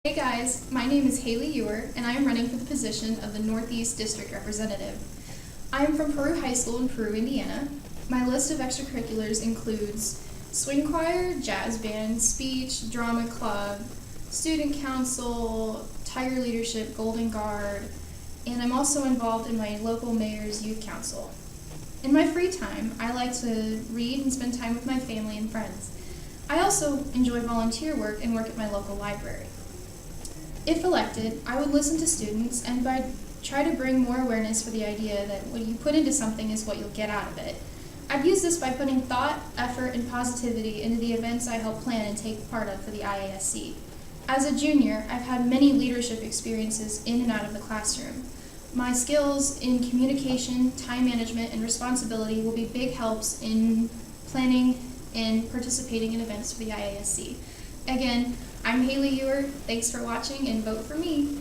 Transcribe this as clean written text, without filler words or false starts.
Hey guys, my name is Hailey Ewer, and I am running for the position of the Northeast District Representative. I am from Peru High School in Peru, Indiana. My list of extracurriculars includes swing choir, jazz band, speech, drama club, student council, Tiger Leadership, Golden Guard, and I'm also involved in my local mayor's youth council. In my free time, I like to read and spend time with my family and friends. I also enjoy volunteer work and work at my local library. If elected, I would listen to students and try to bring more awareness for the idea that what you put into something is what you'll get out of it. I'd use this by putting thought, effort, and positivity into the events I help plan and take part of for the IASC. As a junior, I've had many leadership experiences in and out of the classroom. My skills in communication, time management, and responsibility will be big helps in planning and participating in events for the IASC. Again, I'm Hailey Ewer. Thanks for watching and vote for me.